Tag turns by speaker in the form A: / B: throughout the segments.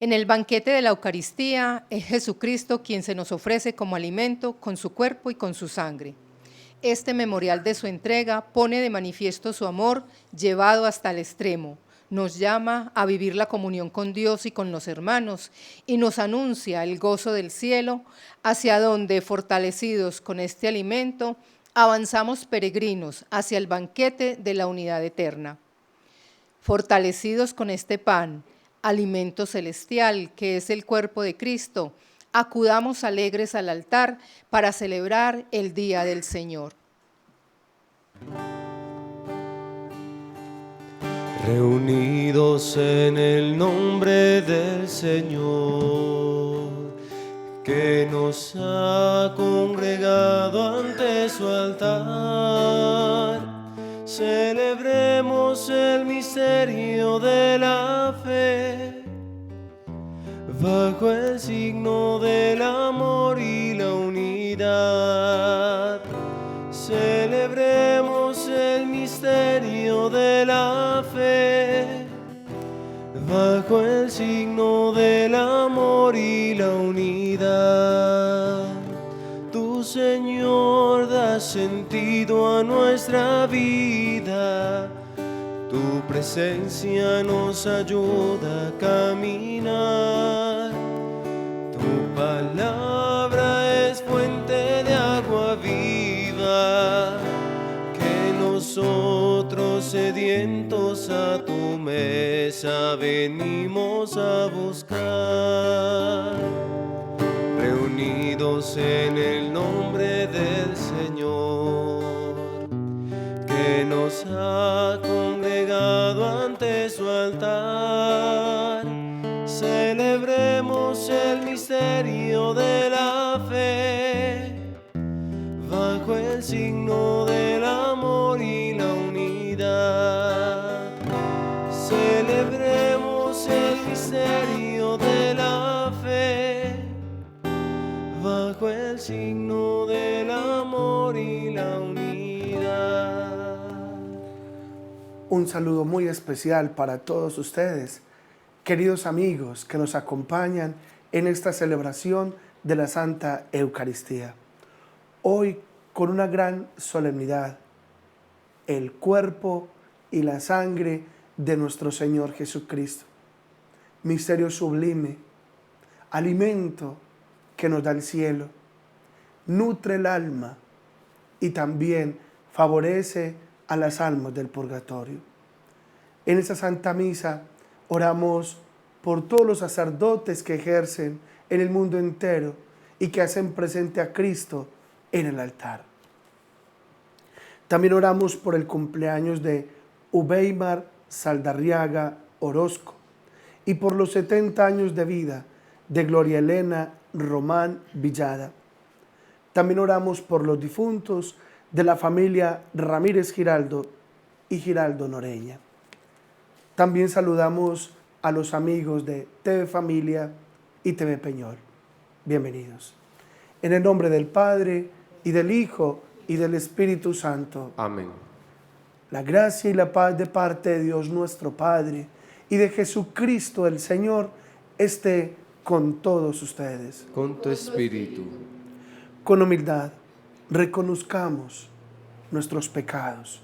A: En el banquete de la Eucaristía es Jesucristo quien se nos ofrece como alimento con su cuerpo y con su sangre. Este memorial de su entrega pone de manifiesto su amor llevado hasta el extremo. Nos llama a vivir la comunión con Dios y con los hermanos y nos anuncia el gozo del cielo, hacia donde, fortalecidos con este alimento, avanzamos peregrinos hacia el banquete de la unidad eterna. Fortalecidos con este pan, alimento celestial que es el cuerpo de Cristo, acudamos alegres al altar para celebrar el día del Señor.
B: Reunidos en el nombre del Señor, que nos ha congregado ante su altar, celebremos el misterio de la fe, bajo el signo del amor y la unidad. Celebremos el misterio de la fe, bajo el signo del amor y la unidad. Tu Señor da sentido a nuestra vida, tu presencia nos ayuda a caminar. Tu palabra es fuente de agua viva, que nosotros sedientos a tu mesa venimos a buscar. Reunidos en el nombre del Señor, que nos ha congregado ante su altar, celebremos el misterio de la fe, bajo el signo del amor y la unidad. Celebremos el misterio de la fe, bajo el signo del amor y la unidad.
C: Un saludo muy especial para todos ustedes, queridos amigos que nos acompañan en esta celebración de la Santa Eucaristía. Hoy, con una gran solemnidad, el cuerpo y la sangre de nuestro Señor Jesucristo. Misterio sublime, alimento que nos da el cielo, nutre el alma y también favorece a las almas del purgatorio. En esta Santa Misa oramos por todos los sacerdotes que ejercen en el mundo entero y que hacen presente a Cristo en el altar. También oramos por el cumpleaños de Ubeimar Saldarriaga Orozco y por los 70 años de vida de Gloria Elena Román Villada. También oramos por los difuntos de la familia Ramírez Giraldo y Giraldo Noreña. También saludamos a los amigos de TV Familia y TV Peñol. Bienvenidos. En el nombre del Padre, y del Hijo, y del Espíritu Santo.
B: Amén.
C: La gracia y la paz de parte de Dios nuestro Padre y de Jesucristo el Señor esté con todos ustedes.
B: Con tu espíritu.
C: Con humildad, reconozcamos nuestros pecados.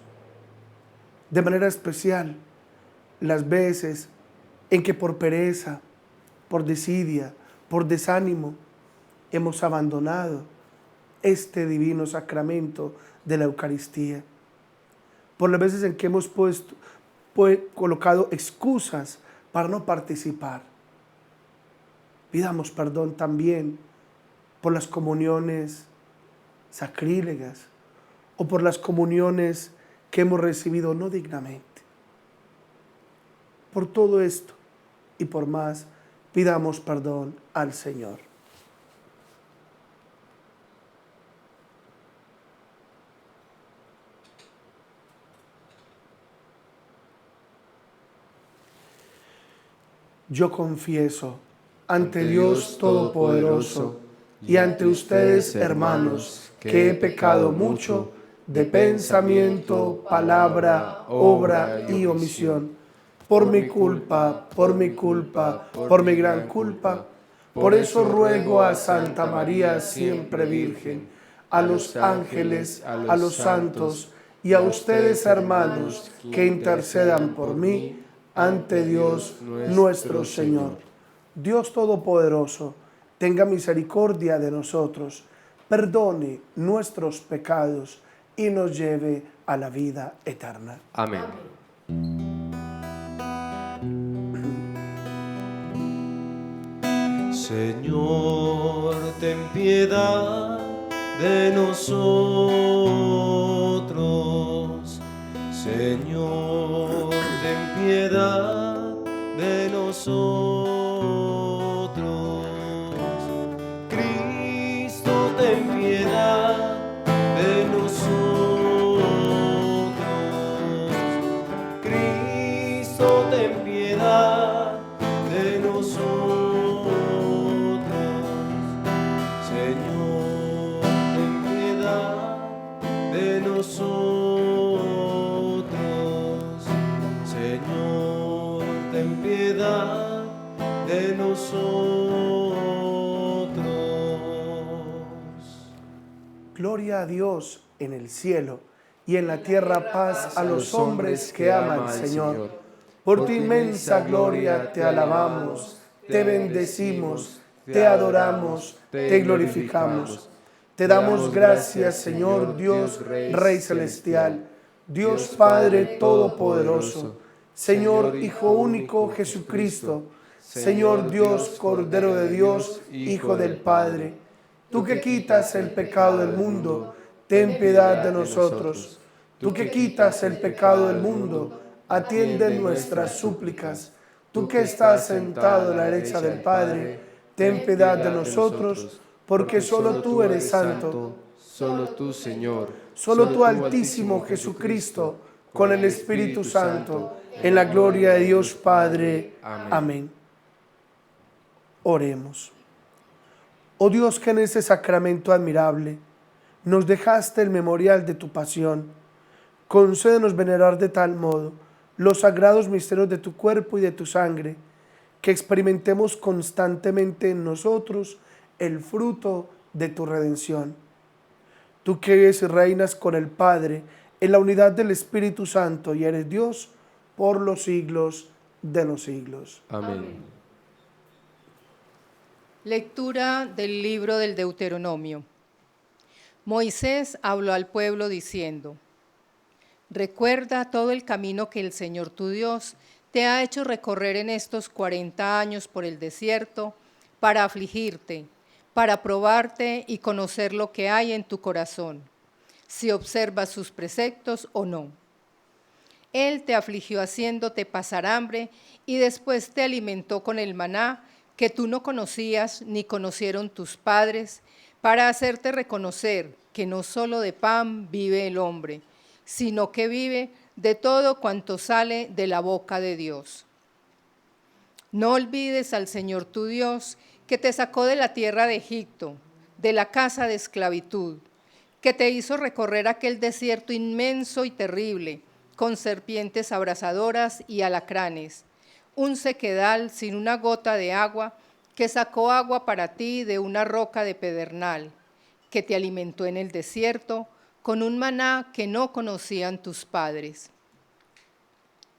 C: De manera especial, las veces en que por pereza, por desidia, por desánimo, hemos abandonado este divino sacramento de la Eucaristía. Por las veces en que hemos colocado excusas para no participar. Pidamos perdón también por las comuniones sacrílegas o por las comuniones que hemos recibido no dignamente. Por todo esto y por más, pidamos perdón al Señor. Yo confieso ante Dios Todopoderoso y ante ustedes, hermanos, que he pecado mucho de pensamiento, palabra, obra y omisión, por mi culpa, por mi culpa, por mi gran culpa. Por eso ruego a Santa María, siempre Virgen, a los ángeles, a los santos y a ustedes, hermanos, que intercedan por mí ante Dios nuestro Señor. Dios Todopoderoso, tenga misericordia de nosotros, perdone nuestros pecados y nos lleve a la vida eterna.
B: Amén. Señor, ten piedad de nosotros. Señor, ten piedad de nosotros. Cristo, ten piedad de nosotros. Cristo, ten piedad de nosotros. Señor, ten piedad de nosotros. Señor, ten piedad de nosotros.
C: Gloria a Dios en el cielo y en la tierra paz a los hombres que aman al Señor. Por tu inmensa gloria te alabamos, te bendecimos, te adoramos, te glorificamos. Te damos gracias, Señor Dios, Rey Celestial, Dios Padre Todopoderoso, Señor Hijo único Jesucristo, Señor Dios, Cordero de Dios, Hijo del Padre. Tú que quitas el pecado del mundo, ten piedad de nosotros. Tú que quitas el pecado del mundo, atiende nuestras súplicas. Tú que estás sentado a la derecha del Padre, ten piedad de nosotros, porque solo tú eres santo.
B: Solo tú, Señor.
C: Solo tú, Altísimo Jesucristo, con el Espíritu Santo, en la gloria de Dios Padre. Amén. Oremos. Oh Dios, que en ese sacramento admirable nos dejaste el memorial de tu pasión, concédenos venerar de tal modo los sagrados misterios de tu cuerpo y de tu sangre, que experimentemos constantemente en nosotros el fruto de tu redención. Tú que vives y reinas con el Padre en la unidad del Espíritu Santo y eres Dios por los siglos de los siglos.
B: Amén.
A: Lectura del libro del Deuteronomio. Moisés habló al pueblo diciendo: Recuerda todo el camino que el Señor tu Dios te ha hecho recorrer en estos 40 años por el desierto para afligirte, para probarte y conocer lo que hay en tu corazón, si observas sus preceptos o no. Él te afligió haciéndote pasar hambre y después te alimentó con el maná que tú no conocías ni conocieron tus padres, para hacerte reconocer que no solo de pan vive el hombre, sino que vive de todo cuanto sale de la boca de Dios. No olvides al Señor tu Dios, que te sacó de la tierra de Egipto, de la casa de esclavitud, que te hizo recorrer aquel desierto inmenso y terrible, con serpientes abrasadoras y alacranes, un sequedal sin una gota de agua, que sacó agua para ti de una roca de pedernal, que te alimentó en el desierto con un maná que no conocían tus padres.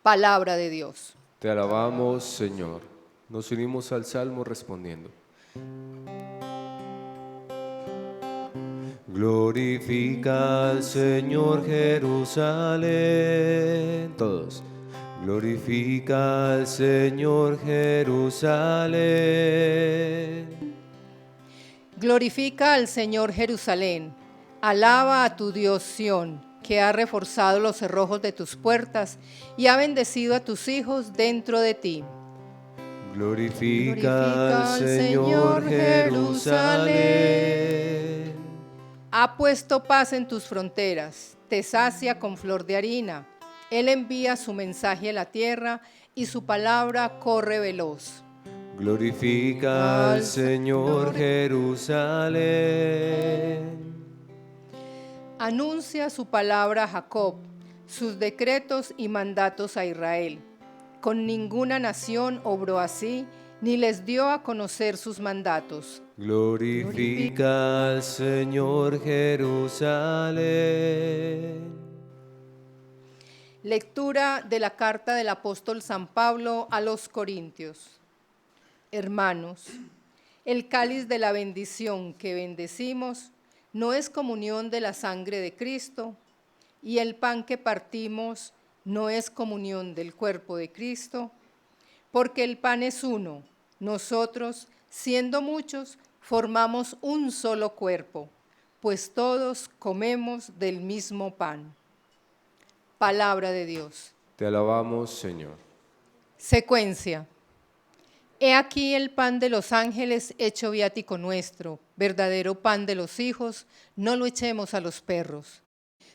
A: Palabra de Dios.
B: Te alabamos, Señor. Nos unimos al Salmo respondiendo: Glorifica al Señor Jerusalén. Todos. Glorifica al Señor Jerusalén.
A: Glorifica al Señor Jerusalén. Alaba a tu Dios Sión, que ha reforzado los cerrojos de tus puertas y ha bendecido a tus hijos dentro de ti.
B: Glorifica al Señor Jerusalén.
A: Ha puesto paz en tus fronteras, te sacia con flor de harina. Él envía su mensaje a la tierra y su palabra corre veloz.
B: Glorifica al Señor Jerusalén.
A: Anuncia su palabra a Jacob, sus decretos y mandatos a Israel. Con ninguna nación obró así, ni les dio a conocer sus mandatos.
B: Glorifica al Señor Jerusalén.
A: Lectura de la carta del apóstol San Pablo a los Corintios. Hermanos, el cáliz de la bendición que bendecimos no es comunión de la sangre de Cristo, y el pan que partimos no es comunión del cuerpo de Cristo, porque el pan es uno. Nosotros, siendo muchos, formamos un solo cuerpo, pues todos comemos del mismo pan. Palabra de Dios.
B: Te alabamos, Señor.
A: Secuencia. He aquí el pan de los ángeles hecho viático nuestro, verdadero pan de los hijos, no lo echemos a los perros.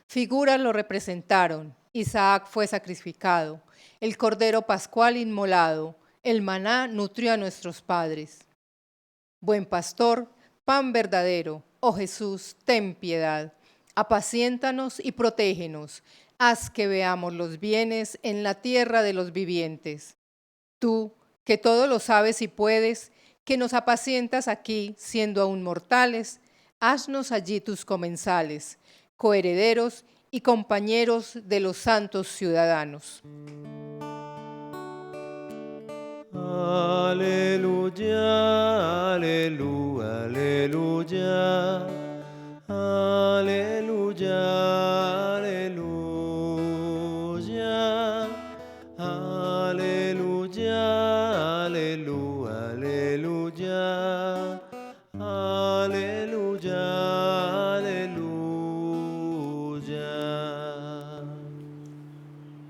A: Figuras lo representaron: Isaac fue sacrificado, el cordero pascual inmolado, el maná nutrió a nuestros padres. Buen pastor, pan verdadero, oh Jesús, ten piedad, apaciéntanos y protégenos, haz que veamos los bienes en la tierra de los vivientes. Tú, que todo lo sabes y puedes, que nos apacientas aquí, siendo aún mortales, haznos allí tus comensales, coherederos y compañeros de los santos ciudadanos.
B: Aleluya, aleluya, aleluya, aleluya, aleluya, aleluya, aleluya, aleluya, aleluya, aleluya.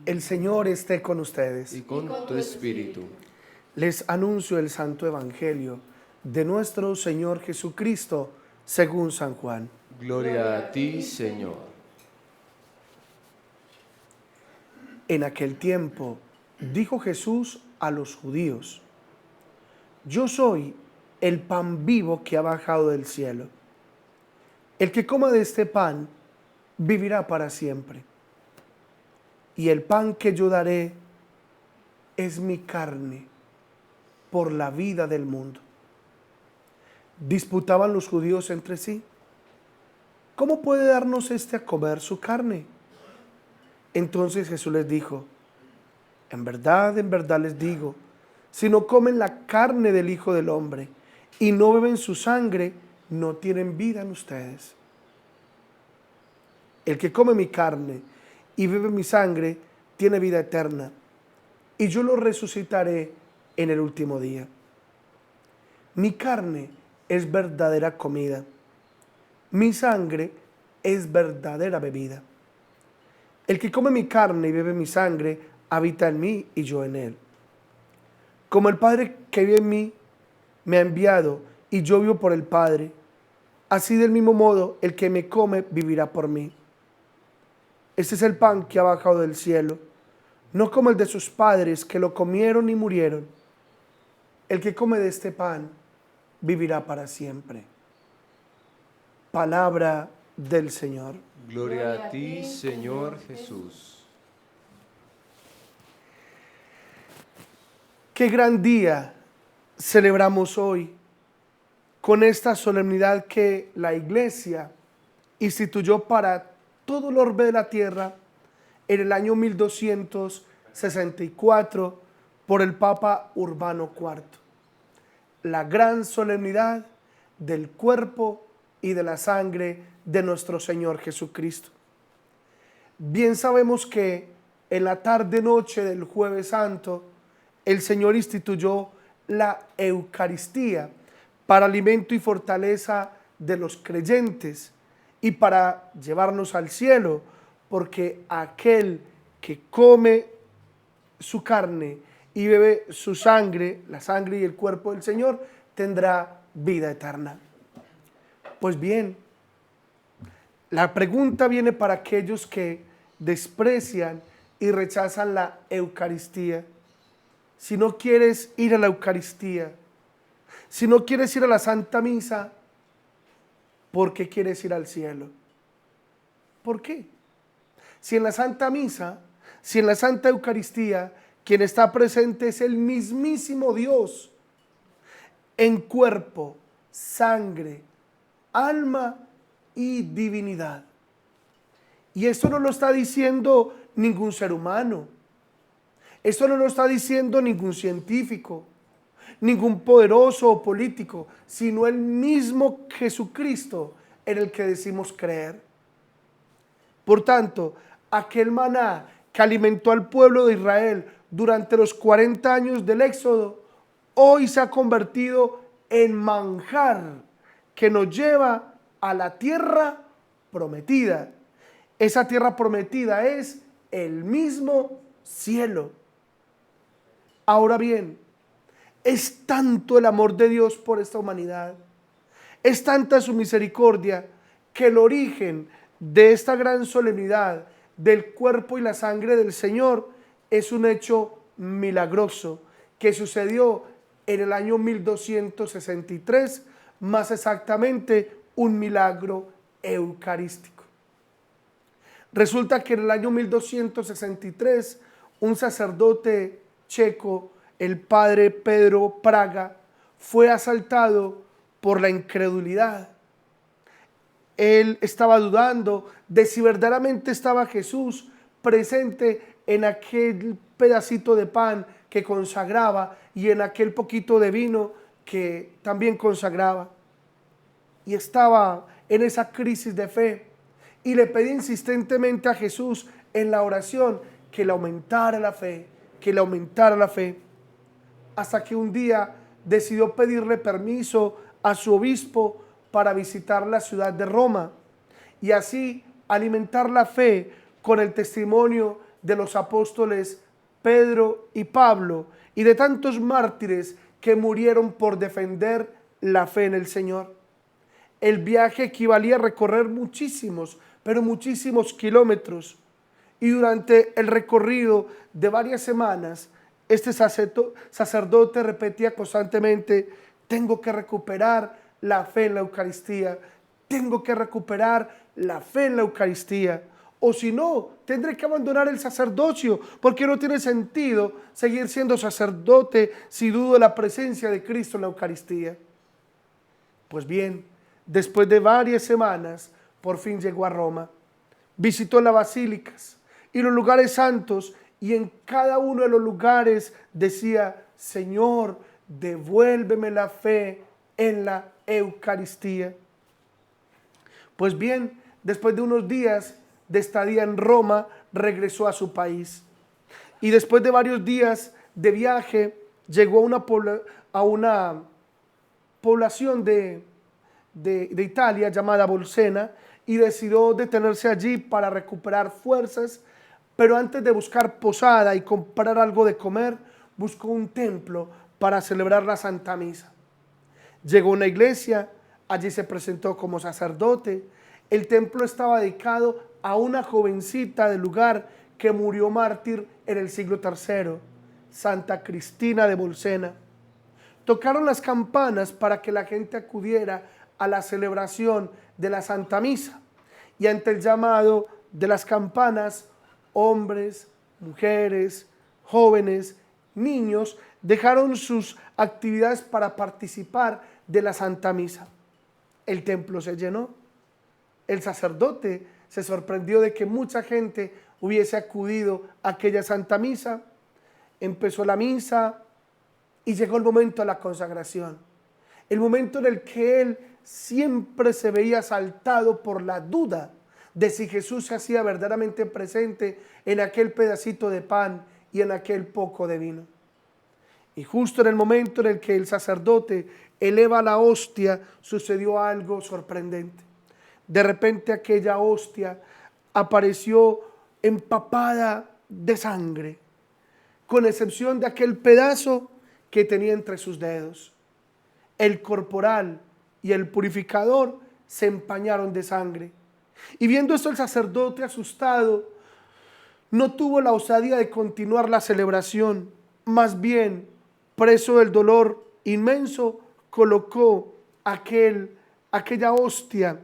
C: El Señor esté con ustedes.
B: Y con tu espíritu.
C: Les anuncio el Santo Evangelio de nuestro Señor Jesucristo según San Juan.
B: Gloria a ti, Señor.
C: En aquel tiempo dijo Jesús a los judíos: Yo soy el pan vivo que ha bajado del cielo. El que coma de este pan vivirá para siempre. Y el pan que yo daré es mi carne por la vida del mundo. Disputaban los judíos entre sí: ¿Cómo puede darnos este a comer su carne? Entonces Jesús les dijo: en verdad les digo, si no comen la carne del Hijo del Hombre y no beben su sangre, no tienen vida en ustedes. El que come mi carne y bebe mi sangre tiene vida eterna, y yo lo resucitaré en el último día. Mi carne es verdadera comida, mi sangre es verdadera bebida. El que come mi carne y bebe mi sangre habita en mí y yo en él. Como el Padre que vive en mí me ha enviado y yo vivo por el Padre, así del mismo modo el que me come vivirá por mí. Este es el pan que ha bajado del cielo, no como el de sus padres que lo comieron y murieron. El que come de este pan vivirá para siempre. Palabra del Señor.
B: Gloria a ti, Señor Jesús.
C: Qué gran día celebramos hoy con esta solemnidad que la Iglesia instituyó para todo el orbe de la tierra en el año 1264 por el Papa Urbano IV. La gran solemnidad del cuerpo y de la sangre de nuestro Señor Jesucristo. Bien sabemos que en la tarde-noche del Jueves Santo, el Señor instituyó la Eucaristía para alimento y fortaleza de los creyentes y para llevarnos al cielo, porque aquel que come su carne y bebe su sangre, la sangre y el cuerpo del Señor, tendrá vida eterna. Pues bien, la pregunta viene para aquellos que desprecian y rechazan la Eucaristía. Si no quieres ir a la Eucaristía, si no quieres ir a la Santa Misa, ¿por qué quieres ir al cielo? ¿Por qué? Si en la Santa Misa, si en la Santa Eucaristía Quien está presente es el mismísimo Dios en cuerpo, sangre, alma y divinidad. Y esto no lo está diciendo ningún ser humano. Esto no lo está diciendo ningún científico, ningún poderoso o político, sino el mismo Jesucristo en el que decimos creer. Por tanto, aquel maná que alimentó al pueblo de Israel durante los 40 años del Éxodo, hoy se ha convertido en manjar que nos lleva a la tierra prometida. Esa tierra prometida es el mismo cielo. Ahora bien, es tanto el amor de Dios por esta humanidad, es tanta su misericordia, que el origen de esta gran solemnidad del cuerpo y la sangre del Señor es un hecho milagroso que sucedió en el año 1263, más exactamente un milagro eucarístico. Resulta que en el año 1263 un sacerdote checo, el padre Pedro Praga, fue asaltado por la incredulidad. Él estaba dudando de si verdaderamente estaba Jesús presente en aquel pedacito de pan que consagraba y en aquel poquito de vino que también consagraba. Y estaba en esa crisis de fe y le pedí insistentemente a Jesús en la oración que le aumentara la fe, que le aumentara la fe, hasta que un día decidió pedirle permiso a su obispo para visitar la ciudad de Roma y así alimentar la fe con el testimonio de los apóstoles Pedro y Pablo y de tantos mártires que murieron por defender la fe en el Señor. El viaje equivalía a recorrer muchísimos, pero muchísimos kilómetros, y durante el recorrido de varias semanas este sacerdote repetía constantemente: tengo que recuperar la fe en la Eucaristía, tengo que recuperar la fe en la Eucaristía, o si no, tendré que abandonar el sacerdocio, porque no tiene sentido seguir siendo sacerdote si dudo de la presencia de Cristo en la Eucaristía. Pues bien, después de varias semanas, por fin llegó a Roma, visitó las basílicas y los lugares santos, y en cada uno de los lugares decía: Señor, devuélveme la fe en la Eucaristía. Pues bien, después de unos días de estadía en Roma, regresó a su país. Y después de varios días de viaje, llegó a una población de Italia llamada Bolsena, y decidió detenerse allí para recuperar fuerzas. Pero antes de buscar posada y comprar algo de comer, buscó un templo para celebrar la Santa Misa. Llegó a una iglesia, allí se presentó como sacerdote. El templo estaba dedicado a una jovencita del lugar que murió mártir en el siglo III, Santa Cristina de Bolsena. Tocaron las campanas para que la gente acudiera a la celebración de la Santa Misa, y ante el llamado de las campanas, hombres, mujeres, jóvenes, niños dejaron sus actividades para participar de la Santa Misa. El templo se llenó. El sacerdote se sorprendió de que mucha gente hubiese acudido a aquella Santa Misa. Empezó la misa y llegó el momento de la consagración, el momento en el que él siempre se veía asaltado por la duda de si Jesús se hacía verdaderamente presente en aquel pedacito de pan y en aquel poco de vino. Y justo en el momento en el que el sacerdote eleva la hostia, sucedió algo sorprendente. De repente aquella hostia apareció empapada de sangre, con excepción de aquel pedazo que tenía entre sus dedos. El corporal y el purificador se empañaron de sangre. Y viendo esto, el sacerdote, asustado, no tuvo la osadía de continuar la celebración. Más bien, preso del dolor inmenso, colocó aquella hostia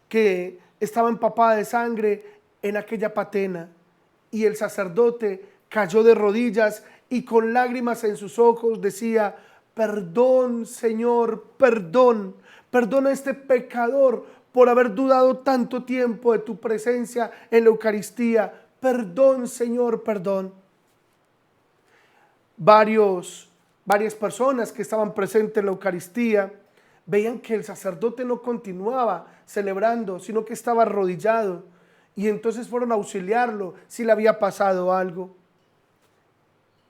C: que estaba empapada de sangre en aquella patena. Y el sacerdote cayó de rodillas y con lágrimas en sus ojos decía: perdón, Señor, perdón. Perdona a este pecador por haber dudado tanto tiempo de tu presencia en la Eucaristía. Perdón, Señor, perdón. Varias personas que estaban presentes en la Eucaristía veían que el sacerdote no continuaba celebrando, sino que estaba arrodillado. Y entonces fueron a auxiliarlo si le había pasado algo.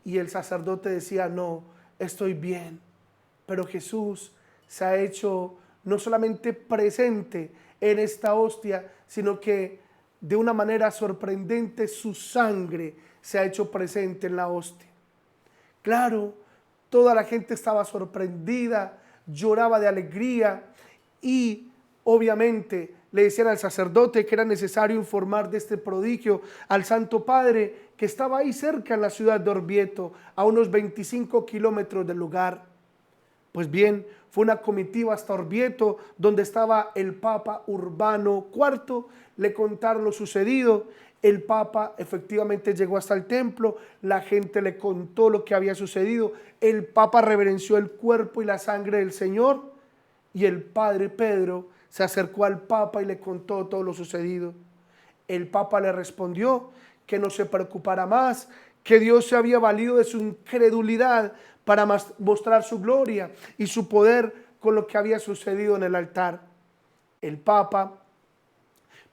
C: Y el sacerdote decía: no, estoy bien. Pero Jesús se ha hecho no solamente presente en esta hostia, sino que de una manera sorprendente su sangre se ha hecho presente en la hostia. Claro, toda la gente estaba sorprendida, lloraba de alegría y obviamente le decían al sacerdote que era necesario informar de este prodigio al Santo Padre, que estaba ahí cerca en la ciudad de Orvieto, a unos 25 kilómetros del lugar. Pues bien, fue una comitiva hasta Orvieto, donde estaba el Papa Urbano IV. Le contaron lo sucedido. El Papa efectivamente llegó hasta el templo. La gente le contó lo que había sucedido. El Papa reverenció el cuerpo y la sangre del Señor. Y el Padre Pedro se acercó al Papa y le contó todo lo sucedido. El Papa le respondió que no se preocupara más, que Dios se había valido de su incredulidad para mostrar su gloria y su poder con lo que había sucedido en el altar. El Papa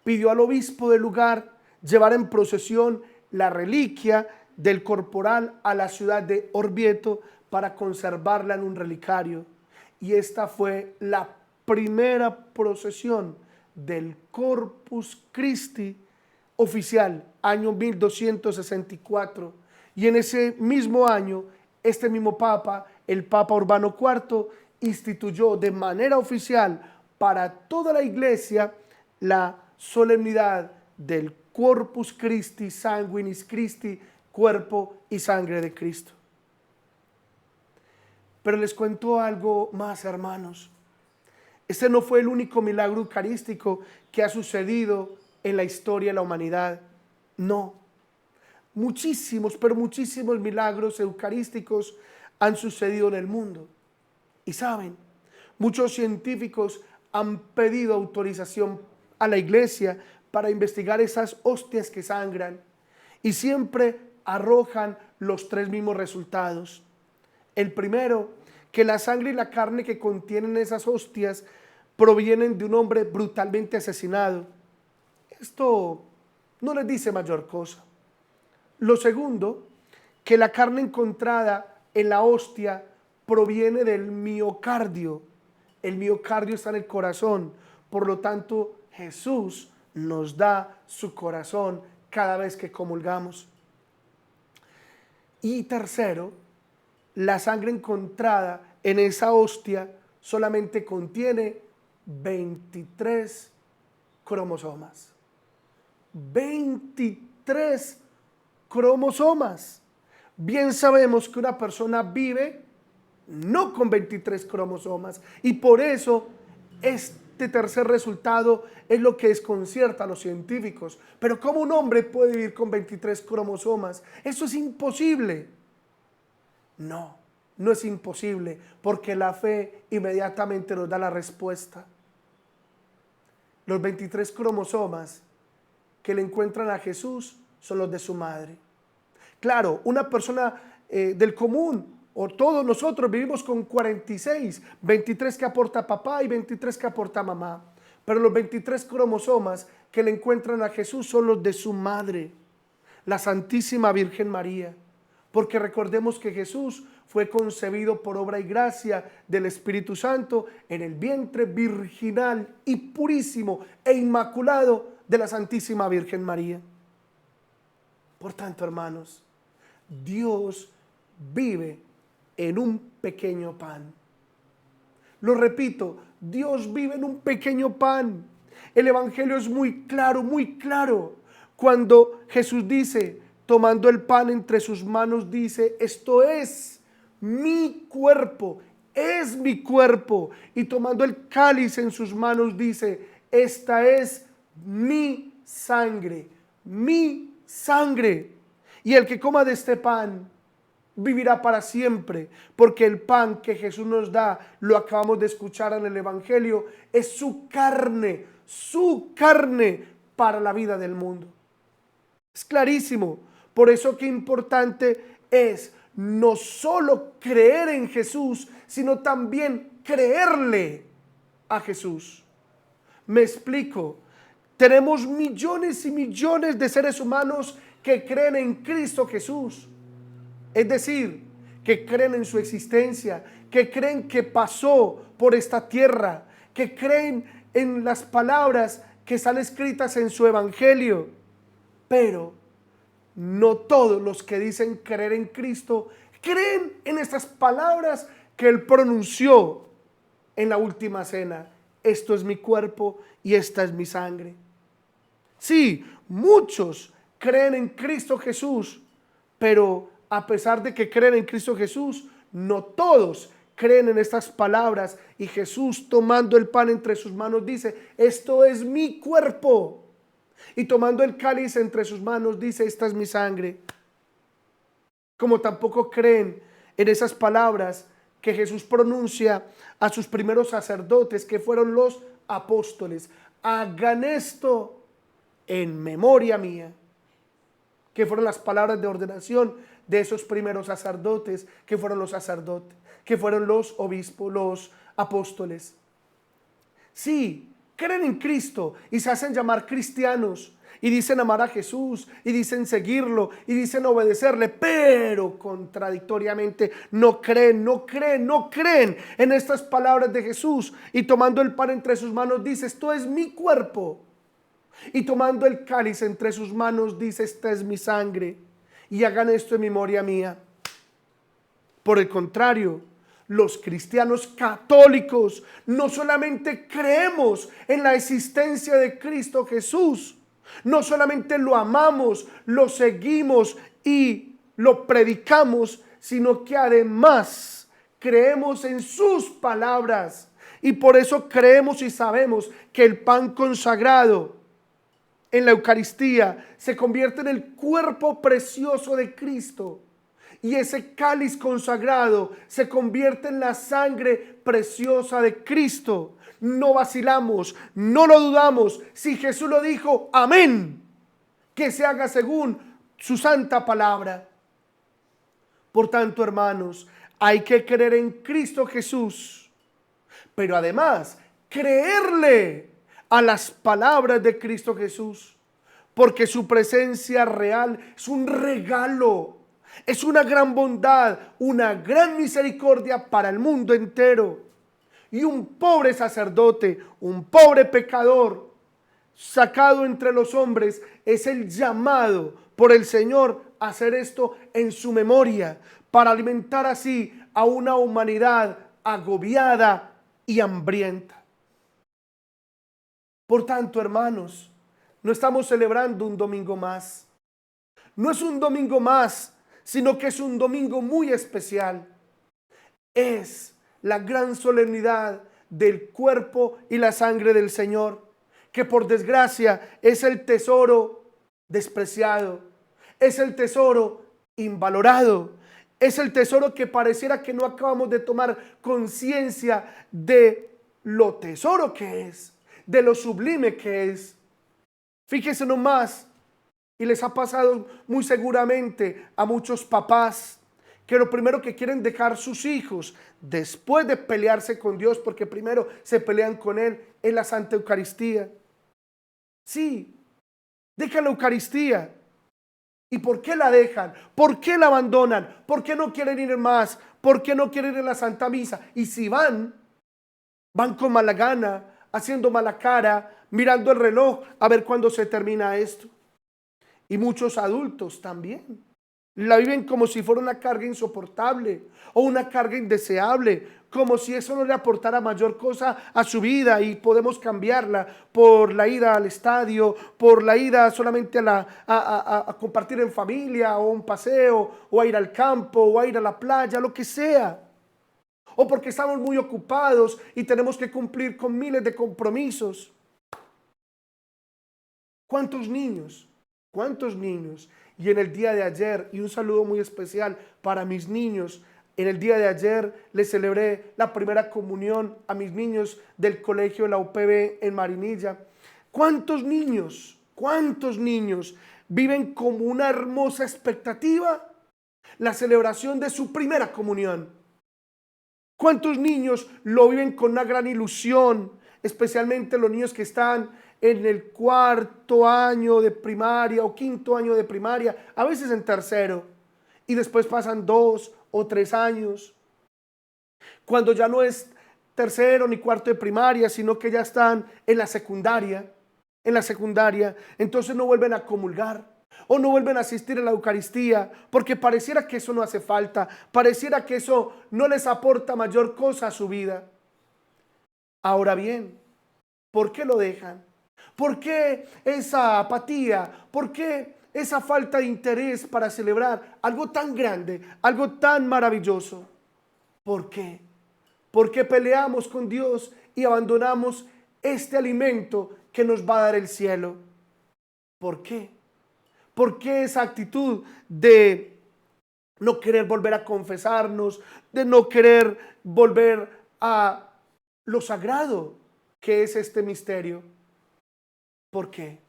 C: pidió al obispo del lugar llevar en procesión la reliquia del corporal a la ciudad de Orvieto para conservarla en un relicario. Y esta fue la primera procesión del Corpus Christi oficial, año 1264. Y en ese mismo año, este mismo Papa, el Papa Urbano IV, instituyó de manera oficial para toda la Iglesia la solemnidad del Corpus Christi Sanguinis Christi, cuerpo y sangre de Cristo. Pero les cuento algo más, hermanos. Este no fue el único milagro eucarístico que ha sucedido en la historia de la humanidad. No. Muchísimos, pero muchísimos milagros eucarísticos han sucedido en el mundo. Y saben, muchos científicos han pedido autorización a la Iglesia para investigar esas hostias que sangran. Y siempre arrojan los tres mismos resultados. El primero, que la sangre y la carne que contienen esas hostias provienen de un hombre brutalmente asesinado. Esto no les dice mayor cosa. Lo segundo, que la carne encontrada en la hostia proviene del miocardio. El miocardio está en el corazón, por lo tanto Jesús nos da su corazón cada vez que comulgamos. Y tercero, la sangre encontrada en esa hostia solamente contiene 23 cromosomas. 23 cromosomas. Bien sabemos que una persona vive no con 23 cromosomas y por eso este tercer resultado es lo que desconcierta a los científicos. Pero ¿cómo un hombre puede vivir con 23 cromosomas? Eso es imposible. No, no es imposible, porque la fe inmediatamente nos da la respuesta. Los 23 cromosomas que le encuentran a Jesús son los de su madre. Claro, una persona del común, o todos nosotros vivimos con 46, 23 que aporta papá y 23 que aporta mamá. Pero los 23 cromosomas que le encuentran a Jesús son los de su madre, la Santísima Virgen María. Porque recordemos que Jesús fue concebido por obra y gracia del Espíritu Santo en el vientre virginal y purísimo e inmaculado de la Santísima Virgen María. Por tanto, hermanos, Dios vive en un pequeño pan. Lo repito, Dios vive en un pequeño pan. El Evangelio es muy claro. Cuando Jesús dice, tomando el pan entre sus manos, dice: esto es mi cuerpo, es mi cuerpo. Y tomando el cáliz en sus manos, dice: esta es mi sangre, mi sangre. Y el que coma de este pan vivirá para siempre, porque el pan que Jesús nos da, lo acabamos de escuchar en el Evangelio, es su carne para la vida del mundo. Es clarísimo. Por eso qué importante es no solo creer en Jesús, sino también creerle a Jesús. Me explico. Tenemos millones y millones de seres humanos que creen en Cristo Jesús. Es decir, que creen en su existencia, que creen que pasó por esta tierra, que creen en las palabras que están escritas en su evangelio. Pero no todos los que dicen creer en Cristo creen en estas palabras que Él pronunció en la última cena. Esto es mi cuerpo y esta es mi sangre. Sí, muchos creen en Cristo Jesús, pero a pesar de que creen en Cristo Jesús, no todos creen en estas palabras. Y Jesús, tomando el pan entre sus manos, dice: esto es mi cuerpo. Y tomando el cáliz entre sus manos, dice: esta es mi sangre. Como tampoco creen en esas palabras que Jesús pronuncia a sus primeros sacerdotes, que fueron los apóstoles: hagan esto en memoria mía. Que fueron las palabras de ordenación de esos primeros sacerdotes, que fueron los sacerdotes, que fueron los obispos, los apóstoles. Sí, creen en Cristo y se hacen llamar cristianos y dicen amar a Jesús y dicen seguirlo y dicen obedecerle, pero contradictoriamente no creen en estas palabras de Jesús. Y tomando el pan entre sus manos dice: esto es mi cuerpo. Y tomando el cáliz entre sus manos dice: esta es mi sangre, y hagan esto en memoria mía. Por el contrario, los cristianos católicos no solamente creemos en la existencia de Cristo Jesús, no solamente lo amamos, lo seguimos y lo predicamos, sino que además creemos en sus palabras. Y por eso creemos y sabemos que el pan consagrado en la Eucaristía se convierte en el cuerpo precioso de Cristo, y ese cáliz consagrado se convierte en la sangre preciosa de Cristo. No vacilamos, no lo dudamos. Si Jesús lo dijo, amén, que se haga según su santa palabra. Por tanto, hermanos, hay que creer en Cristo Jesús, pero además creerle a las palabras de Cristo Jesús, porque su presencia real es un regalo, es una gran bondad, una gran misericordia para el mundo entero. Y un pobre sacerdote, un pobre pecador sacado entre los hombres, es el llamado por el Señor a hacer esto en su memoria, para alimentar así a una humanidad agobiada y hambrienta. Por tanto, hermanos, no estamos celebrando un domingo más. No es un domingo más, sino que es un domingo muy especial. Es la gran solemnidad del cuerpo y la sangre del Señor, que por desgracia es el tesoro despreciado, es el tesoro invalorado, es el tesoro que pareciera que no acabamos de tomar conciencia de lo tesoro que es, de lo sublime que es. Fíjese nomás, y les ha pasado muy seguramente a muchos papás, que lo primero que quieren dejar sus hijos, después de pelearse con Dios, porque primero se pelean con Él, es la Santa Eucaristía. Sí, dejan la Eucaristía. ¿Y por qué la dejan? ¿Por qué la abandonan? ¿Por qué no quieren ir más? ¿Por qué no quieren ir a la Santa Misa? Y si van con mala gana, haciendo mala cara, mirando el reloj a ver cuándo se termina esto. Y muchos adultos también la viven como si fuera una carga insoportable o una carga indeseable, como si eso no le aportara mayor cosa a su vida, y podemos cambiarla por la ida al estadio, por la ida solamente a compartir en familia, o un paseo, o a ir al campo, o a ir a la playa, lo que sea. O porque estamos muy ocupados y tenemos que cumplir con miles de compromisos. ¿Cuántos niños Y en el día de ayer, y un saludo muy especial para mis niños, en el día de ayer les celebré la primera comunión a mis niños del colegio de la UPB en Marinilla. ¿Cuántos niños viven como una hermosa expectativa la celebración de su primera comunión? ¿Cuántos niños lo viven con una gran ilusión? Especialmente los niños que están en el cuarto año de primaria o quinto año de primaria, a veces en tercero, y después pasan 2 o 3 años, cuando ya no es tercero ni cuarto de primaria, sino que ya están en la secundaria, entonces no vuelven a comulgar o no vuelven a asistir a la Eucaristía, porque pareciera que eso no hace falta, pareciera que eso no les aporta mayor cosa a su vida. Ahora bien, ¿por qué lo dejan? ¿Por qué esa apatía? ¿Por qué esa falta de interés para celebrar algo tan grande, algo tan maravilloso? ¿Por qué? ¿Por qué peleamos con Dios y abandonamos este alimento que nos va a dar el cielo? ¿Por qué? ¿Por qué esa actitud de no querer volver a confesarnos, de no querer volver a lo sagrado que es este misterio? ¿Por qué?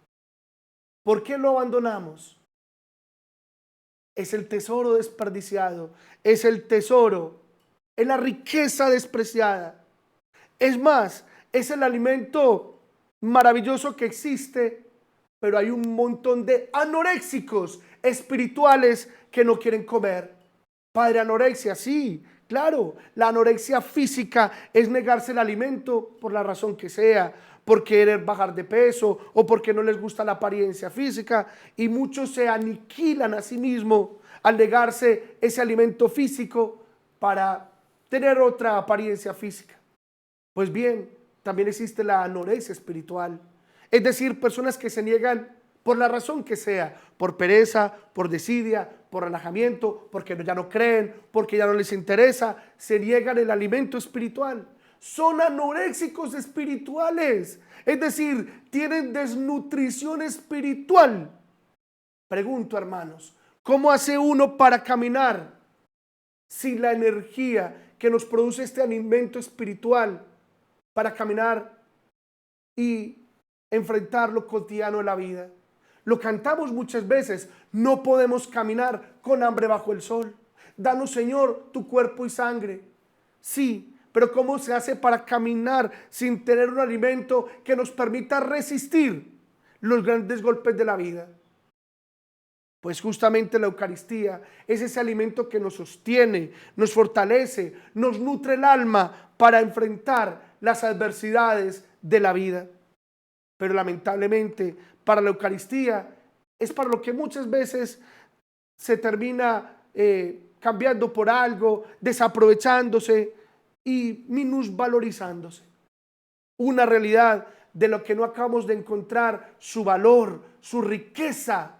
C: ¿Por qué lo abandonamos? Es el tesoro desperdiciado, es el tesoro, es la riqueza despreciada. Es más, es el alimento maravilloso que existe, pero hay un montón de anoréxicos espirituales que no quieren comer. Padre, anorexia, sí, claro, la anorexia física es negarse el alimento por la razón que sea, por querer bajar de peso o porque no les gusta la apariencia física, y muchos se aniquilan a sí mismos al negarse ese alimento físico para tener otra apariencia física. Pues bien, también existe la anorexia espiritual, es decir, personas que se niegan por la razón que sea, por pereza, por desidia, por relajamiento, porque ya no creen, porque ya no les interesa, se niegan el alimento espiritual. Son anoréxicos espirituales, es decir, tienen desnutrición espiritual. Pregunto, hermanos, ¿cómo hace uno para caminar sin la energía que nos produce este alimento espiritual para caminar y enfrentar lo cotidiano de la vida? Lo cantamos muchas veces, no podemos caminar con hambre bajo el sol. Danos, Señor, tu cuerpo y sangre. Sí, pero ¿cómo se hace para caminar sin tener un alimento que nos permita resistir los grandes golpes de la vida? Pues justamente la Eucaristía es ese alimento que nos sostiene, nos fortalece, nos nutre el alma para enfrentar las adversidades de la vida. Pero lamentablemente para la Eucaristía es para lo que muchas veces se termina cambiando por algo, desaprovechándose y minusvalorizándose. Una realidad de lo que no acabamos de encontrar su valor, su riqueza,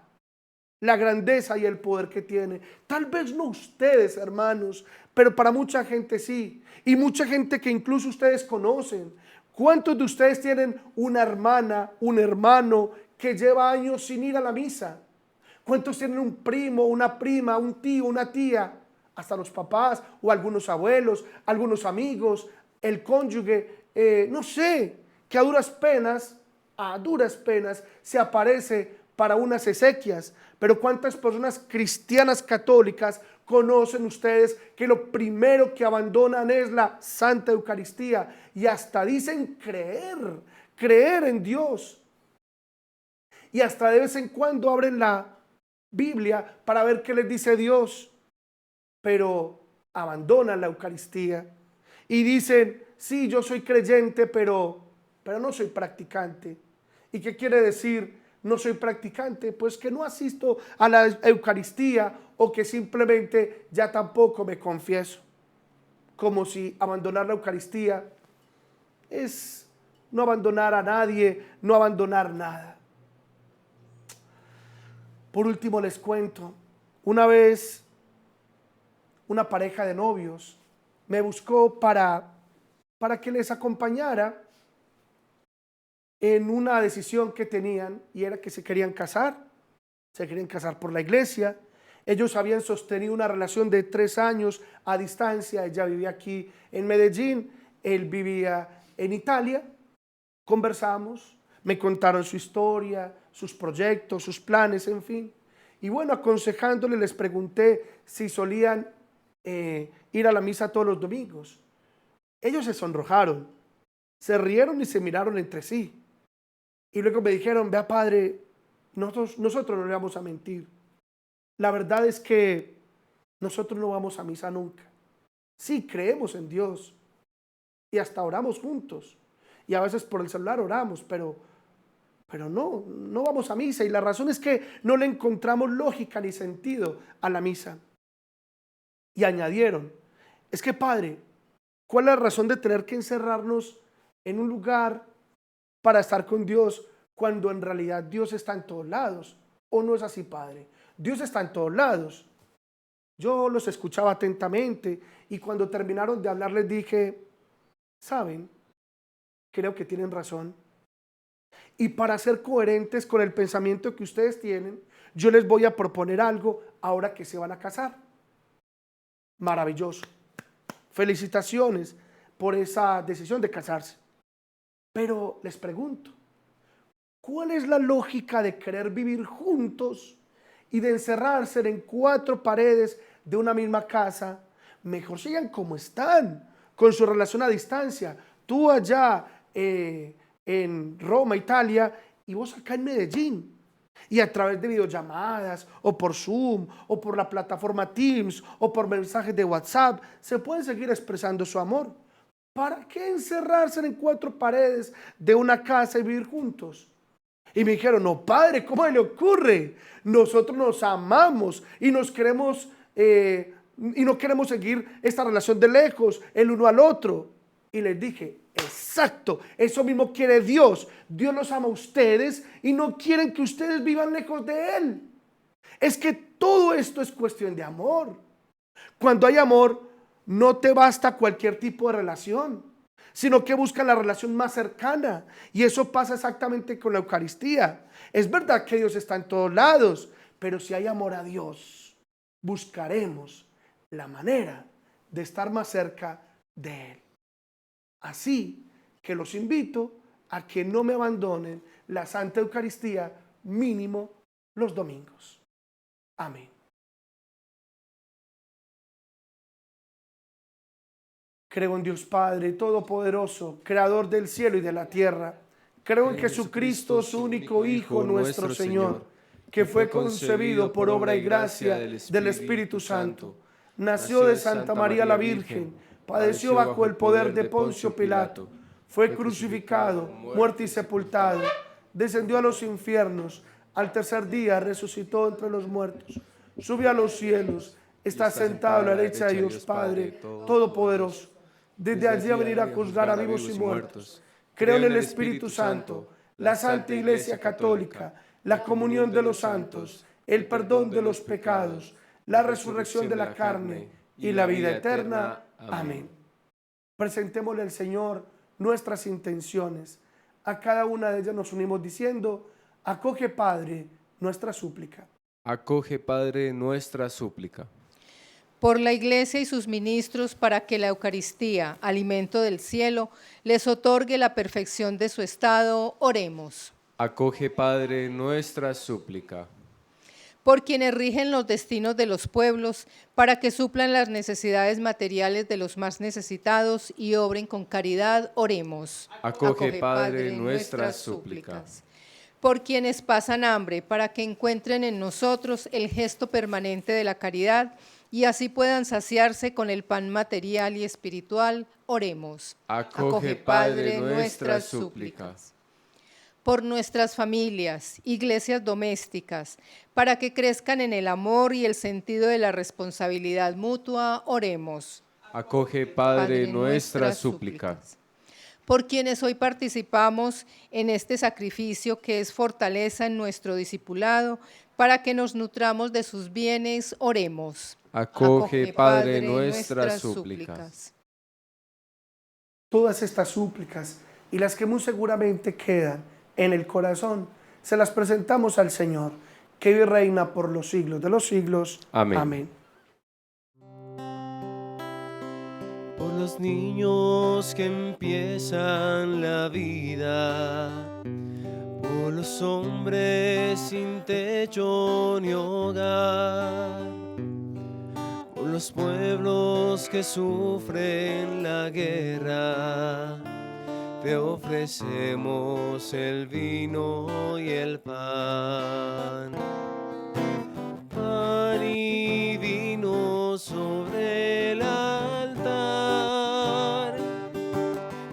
C: la grandeza y el poder que tiene. Tal vez no ustedes, hermanos, pero para mucha gente sí. Y mucha gente que incluso ustedes conocen. ¿Cuántos de ustedes tienen una hermana, un hermano que lleva años sin ir a la misa? ¿Cuántos tienen un primo, una prima, un tío, una tía? Hasta los papás o algunos abuelos, algunos amigos, el cónyuge, no sé, que a duras penas se aparece para unas exequias. Pero ¿cuántas personas cristianas católicas conocen ustedes que lo primero que abandonan es la Santa Eucaristía? Y hasta dicen creer en Dios. Y hasta de vez en cuando abren la Biblia para ver qué les dice Dios. Pero abandonan la Eucaristía. Y dicen, sí, yo soy creyente, pero no soy practicante. ¿Y qué quiere decir? No soy practicante, pues que no asisto a la Eucaristía o que simplemente ya tampoco me confieso. Como si abandonar la Eucaristía es no abandonar a nadie, no abandonar nada. Por último les cuento, una vez una pareja de novios me buscó para que les acompañara en una decisión que tenían, y era que se querían casar. se querían casar por la iglesia. Ellos habían sostenido una relación de 3 años a distancia. Ella vivía aquí en Medellín, él vivía en Italia. Conversamos, me contaron su historia, sus proyectos, sus planes, en fin. Y bueno, aconsejándole les pregunté si solían ir a la misa todos los domingos. Ellos se sonrojaron, se rieron y se miraron entre sí. Y luego me dijeron, vea padre, nosotros no le vamos a mentir. La verdad es que nosotros no vamos a misa nunca. Sí, creemos en Dios y hasta oramos juntos. Y a veces por el celular oramos, pero no vamos a misa. Y la razón es que no le encontramos lógica ni sentido a la misa. Y añadieron, es que padre, ¿cuál es la razón de tener que encerrarnos en un lugar para estar con Dios cuando en realidad Dios está en todos lados? ¿O no es así, padre? Dios está en todos lados. Yo los escuchaba atentamente y cuando terminaron de hablar les dije, ¿saben? Creo que tienen razón. Y para ser coherentes con el pensamiento que ustedes tienen, yo les voy a proponer algo ahora que se van a casar. Maravilloso. Felicitaciones por esa decisión de casarse. Pero les pregunto, ¿cuál es la lógica de querer vivir juntos y de encerrarse en 4 paredes de una misma casa? Mejor sigan como están, con su relación a distancia. Tú allá en Roma, Italia, y vos acá en Medellín. Y a través de videollamadas, o por Zoom, o por la plataforma Teams, o por mensajes de WhatsApp, se pueden seguir expresando su amor. ¿Para qué encerrarse en 4 paredes de una casa y vivir juntos? Y me dijeron, no padre, ¿cómo le ocurre? Nosotros nos amamos y nos queremos y no queremos seguir esta relación de lejos, el uno al otro. Y les dije, exacto, eso mismo quiere Dios. Dios los ama a ustedes y no quieren que ustedes vivan lejos de Él. Es que todo esto es cuestión de amor. Cuando hay amor, no te basta cualquier tipo de relación, sino que buscan la relación más cercana. Y eso pasa exactamente con la Eucaristía. Es verdad que Dios está en todos lados, pero si hay amor a Dios, buscaremos la manera de estar más cerca de Él. Así que los invito a que no me abandonen la Santa Eucaristía mínimo los domingos. Amén. Creo en Dios Padre Todopoderoso, Creador del cielo y de la tierra. Creo en Jesucristo, su único Hijo, nuestro Señor, que fue concebido por obra y gracia del Espíritu Santo. Nació de Santa María la Virgen, padeció bajo el poder de Poncio Pilato, fue crucificado, muerto y sepultado, descendió a los infiernos, al tercer día resucitó entre los muertos, subió a los cielos, está sentado a la derecha de Dios Padre Todopoderoso. Desde allí a venir a juzgar a vivos y muertos. Creo en el Espíritu Santo, la Santa Iglesia Católica, la comunión de los santos, el perdón de los pecados, la resurrección de la carne y la vida eterna. Amén. Presentémosle al Señor nuestras intenciones. A cada una de ellas nos unimos diciendo, acoge Padre nuestra súplica.
B: Acoge, Padre, nuestra súplica.
A: Por la Iglesia y sus ministros, para que la Eucaristía, alimento del cielo, les otorgue la perfección de su estado, oremos.
B: Acoge, Padre, nuestra súplica.
A: Por quienes rigen los destinos de los pueblos, para que suplan las necesidades materiales de los más necesitados y obren con caridad, oremos.
B: Acoge, Padre, nuestras súplicas.
A: Por quienes pasan hambre, para que encuentren en nosotros el gesto permanente de la caridad y así puedan saciarse con el pan material y espiritual, oremos.
B: Acoge, Padre, nuestras súplicas.
A: Por nuestras familias, iglesias domésticas, para que crezcan en el amor y el sentido de la responsabilidad mutua, oremos.
B: Acoge, Padre, nuestras súplicas.
A: Por quienes hoy participamos en este sacrificio que es fortaleza en nuestro discipulado, para que nos nutramos de sus bienes, oremos.
B: Acoge, Padre, nuestras súplicas.
C: Todas estas súplicas y las que muy seguramente quedan en el corazón, se las presentamos al Señor que vive y reina por los siglos de los siglos.
B: Amén.
C: Amén.
D: Por los niños que empiezan la vida, por los hombres sin techo ni hogar, por los pueblos que sufren la guerra, te ofrecemos el vino y el pan. Pan y vino sobre el altar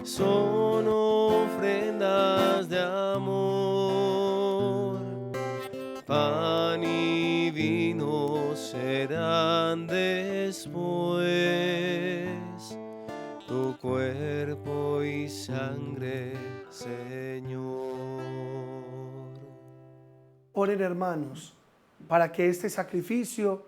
D: son ofrendas de amor. Pan y vino serán después tu cuerpo y sangre, Señor.
C: Oren, hermanos, para que este sacrificio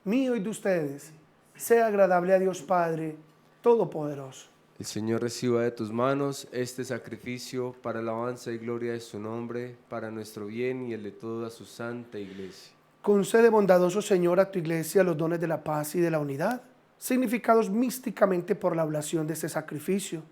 C: mío y de ustedes sea agradable a Dios Padre Todopoderoso.
B: El Señor reciba de tus manos este sacrificio para alabanza y gloria de su nombre, para nuestro bien y el de toda su santa iglesia.
C: Concede, bondadoso Señor, a tu iglesia los dones de la paz y de la unidad, significados místicamente por la oblación de este sacrificio,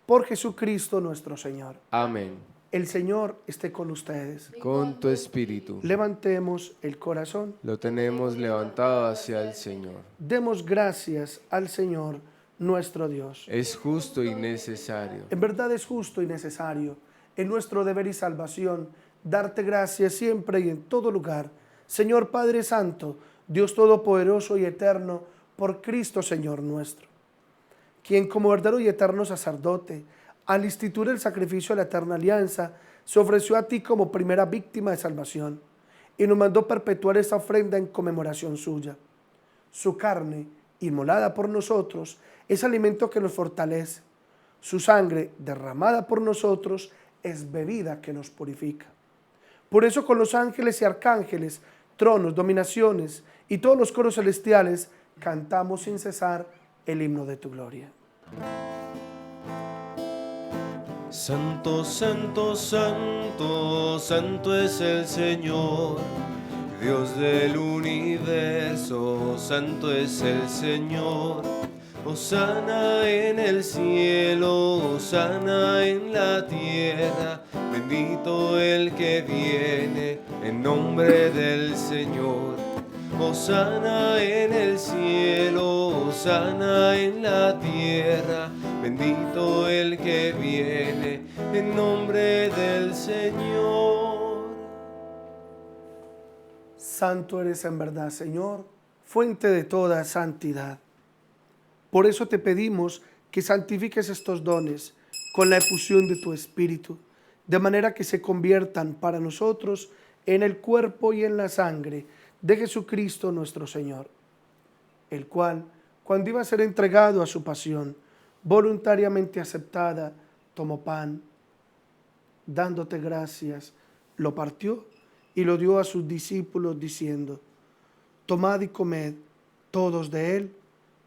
C: por Jesucristo nuestro Señor.
B: Amén.
C: El Señor esté con ustedes.
B: Con tu espíritu.
C: Levantemos el corazón.
B: Lo tenemos levantado hacia el Señor.
C: Demos gracias al Señor nuestro Dios.
B: Es justo y necesario.
C: En verdad es justo y necesario, en nuestro deber y salvación, darte gracias siempre y en todo lugar, Señor Padre Santo, Dios Todopoderoso y Eterno, por Cristo Señor nuestro, quien como verdadero y eterno sacerdote, al instituir el sacrificio de la eterna alianza, se ofreció a ti como primera víctima de salvación y nos mandó perpetuar esta ofrenda en conmemoración suya. Su carne, inmolada por nosotros, es alimento que nos fortalece. Su sangre, derramada por nosotros, es bebida que nos purifica. Por eso con los ángeles y arcángeles, tronos, dominaciones y todos los coros celestiales, cantamos sin cesar el himno de tu gloria.
D: Santo, santo, santo, santo es el Señor, Dios del universo, santo es el Señor. Hosana en el cielo, hosana en la tierra, bendito el que viene en nombre del Señor. Hosana en el cielo, hosana en la tierra, bendito el que viene en nombre del Señor.
C: Santo eres en verdad, Señor, fuente de toda santidad. Por eso te pedimos que santifiques estos dones con la efusión de tu Espíritu, de manera que se conviertan para nosotros en el cuerpo y en la sangre de Jesucristo nuestro Señor, el cual, cuando iba a ser entregado a su pasión, voluntariamente aceptada, tomó pan, dándote gracias, lo partió y lo dio a sus discípulos diciendo: tomad y comed todos de él,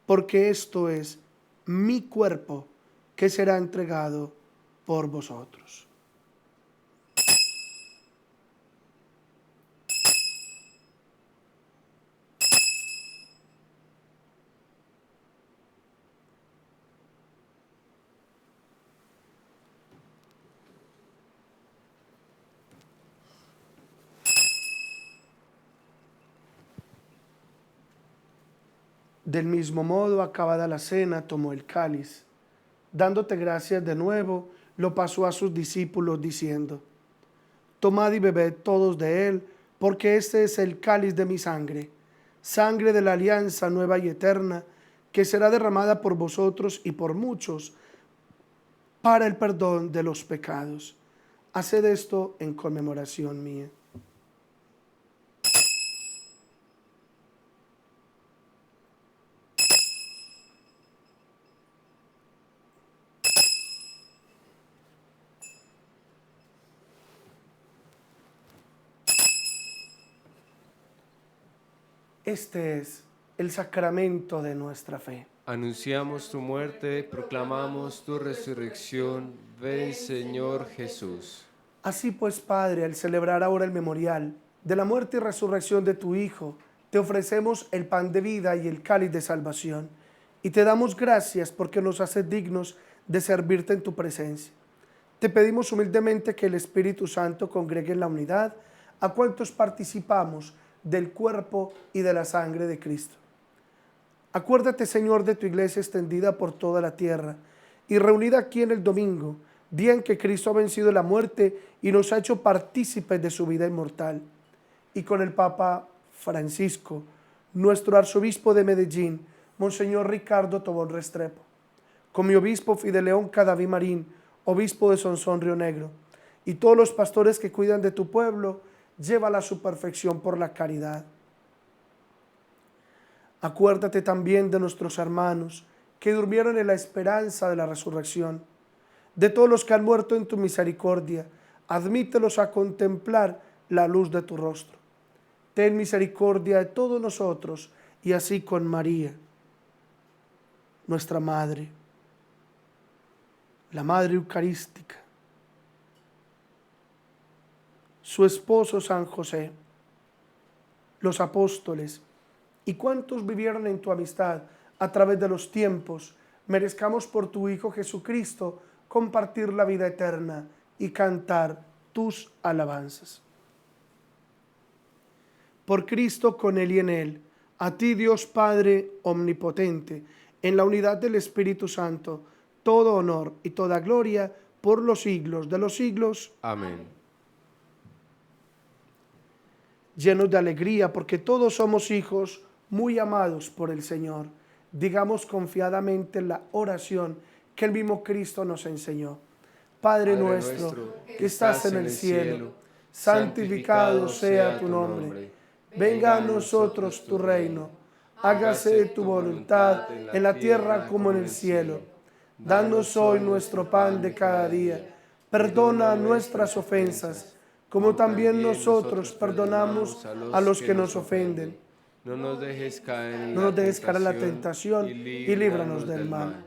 C: porque esto es mi cuerpo que será entregado por vosotros. Del mismo modo, acabada la cena, tomó el cáliz. Dándote gracias de nuevo, lo pasó a sus discípulos diciendo: tomad y bebed todos de él, porque este es el cáliz de mi sangre, sangre de la alianza nueva y eterna, que será derramada por vosotros y por muchos para el perdón de los pecados. Haced esto en conmemoración mía. Este es el sacramento de nuestra fe.
B: Anunciamos tu muerte, proclamamos tu resurrección. Ven, Señor Jesús.
C: Así pues, Padre, al celebrar ahora el memorial de la muerte y resurrección de tu Hijo, te ofrecemos el pan de vida y el cáliz de salvación, y te damos gracias porque nos haces dignos de servirte en tu presencia. Te pedimos humildemente que el Espíritu Santo congregue en la unidad a cuantos participamos del cuerpo y de la sangre de Cristo. Acuérdate, Señor, de tu iglesia extendida por toda la tierra y reunida aquí en el domingo, día en que Cristo ha vencido la muerte y nos ha hecho partícipes de su vida inmortal. Y con el Papa Francisco, nuestro arzobispo de Medellín, Monseñor Ricardo Tobón Restrepo, con mi obispo Fideleón Cadaví Marín, obispo de Sonsón Río Negro, y todos los pastores que cuidan de tu pueblo, llévala a su perfección por la caridad. Acuérdate también de nuestros hermanos que durmieron en la esperanza de la resurrección, de todos los que han muerto en tu misericordia, admítelos a contemplar la luz de tu rostro. Ten misericordia de todos nosotros, y así con María, nuestra Madre, la Madre Eucarística, su esposo San José, los apóstoles y cuantos vivieron en tu amistad a través de los tiempos, merezcamos por tu Hijo Jesucristo compartir la vida eterna y cantar tus alabanzas. Por Cristo, con Él y en Él, a ti Dios Padre omnipotente, en la unidad del Espíritu Santo, todo honor y toda gloria por los siglos de los siglos.
B: Amén.
C: Llenos de alegría porque todos somos hijos muy amados por el Señor, digamos confiadamente la oración que el mismo Cristo nos enseñó. Padre nuestro que estás en el cielo, santificado sea tu nombre. Venga a nosotros tu reino. Hágase tu voluntad en la tierra como en el cielo. Danos hoy nuestro pan de cada día. Perdona nuestras ofensas, como también nosotros perdonamos a los que nos ofenden.
B: No nos dejes caer
C: en la tentación y líbranos del mal.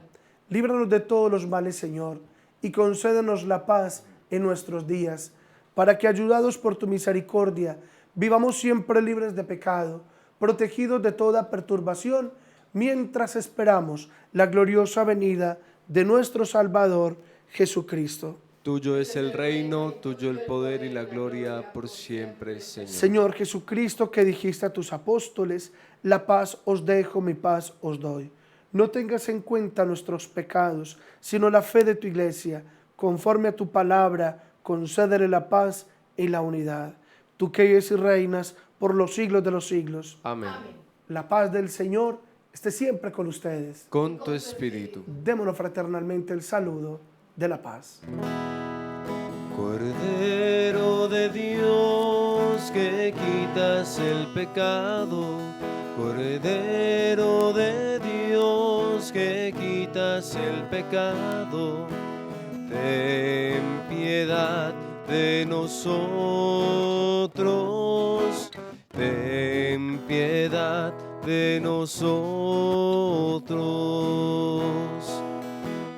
C: Líbranos de todos los males, Señor, y concédenos la paz en nuestros días, para que, ayudados por tu misericordia, vivamos siempre libres de pecado, protegidos de toda perturbación, mientras esperamos la gloriosa venida de nuestro Salvador Jesucristo.
B: Tuyo es el reino, tuyo el poder y la gloria por siempre, Señor.
C: Señor Jesucristo, que dijiste a tus apóstoles, la paz os dejo, mi paz os doy. No tengas en cuenta nuestros pecados, sino la fe de tu iglesia. Conforme a tu palabra, concédele la paz y la unidad. Tú que vives y reinas por los siglos de los siglos.
B: Amén.
C: La paz del Señor esté siempre con ustedes.
B: Con tu espíritu.
C: Démonos fraternalmente el saludo de la paz.
D: Cordero de Dios, que quitas el pecado. Cordero de Dios, que quitas el pecado. Ten piedad de nosotros. Ten piedad de nosotros.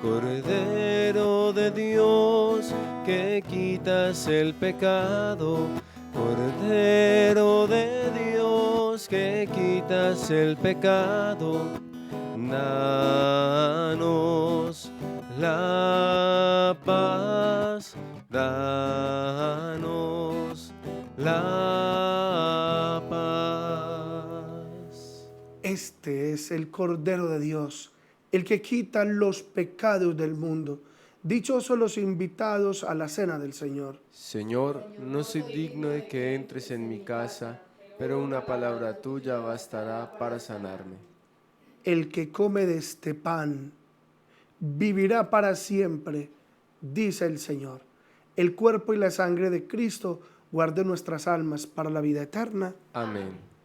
D: Cordero de Dios, que quitas el pecado. Cordero de Dios, que quitas el pecado. Danos la paz, danos la paz.
C: Este es el Cordero de Dios, el que quita los pecados del mundo. Dichosos los invitados a la cena del Señor.
B: Señor, no soy digno de que entres en mi casa, pero una palabra tuya bastará para sanarme.
C: El que come de este pan vivirá para siempre, dice el Señor. El cuerpo y la sangre de Cristo guarden nuestras almas para la vida eterna.
B: Amén.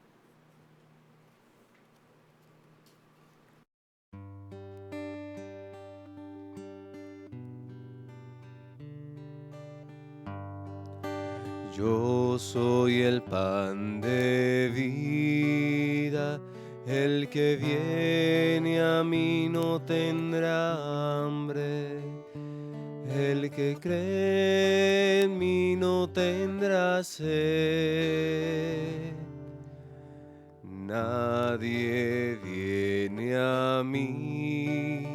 D: Yo soy el pan de vida, el que viene a mí no tendrá hambre. El que cree en mí no tendrá sed. Nadie viene a mí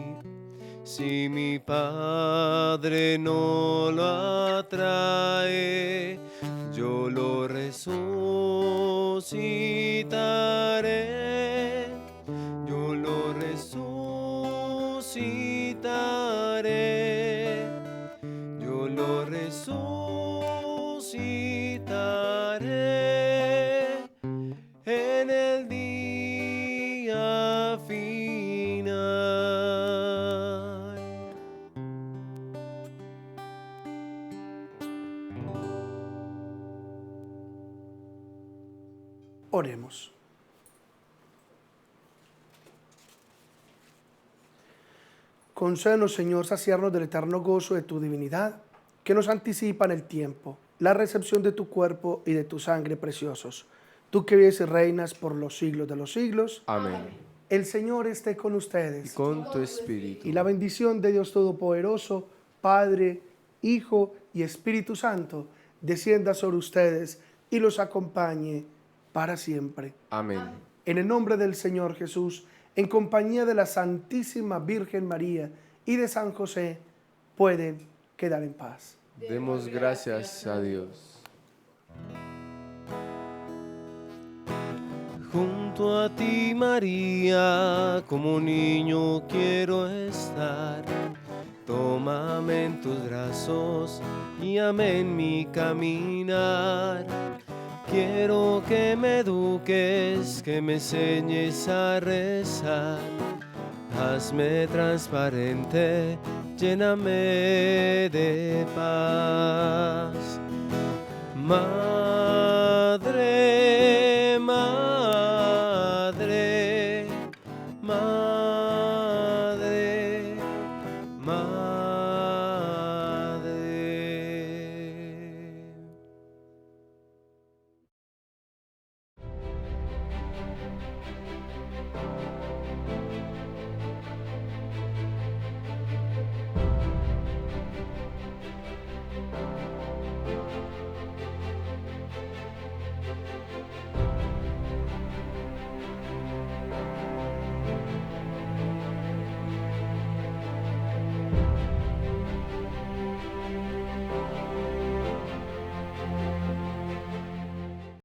D: si mi Padre no lo atrae. Yo lo resucitaré. Yo lo resucitaré. Yo lo resucitaré en el día final.
C: Oremos. Concédenos, Señor, saciarnos del eterno gozo de tu divinidad, que nos anticipa en el tiempo la recepción de tu cuerpo y de tu sangre preciosos. Tú que vives y reinas por los siglos de los siglos.
B: Amén.
C: El Señor esté con
B: Y
C: ustedes.
B: con tu espíritu.
C: Y la bendición de Dios Todopoderoso, Padre, Hijo y Espíritu Santo, descienda sobre ustedes y los acompañe para siempre.
B: Amén.
C: En el nombre del Señor Jesús, en compañía de la Santísima Virgen María y de San José, pueden quedar en paz.
B: Demos gracias a Dios.
D: Junto a ti, María, como niño quiero estar. Tómame en tus brazos, guíame en mi caminar. Quiero que me eduques, que me enseñes a rezar. Hazme transparente, lléname de paz.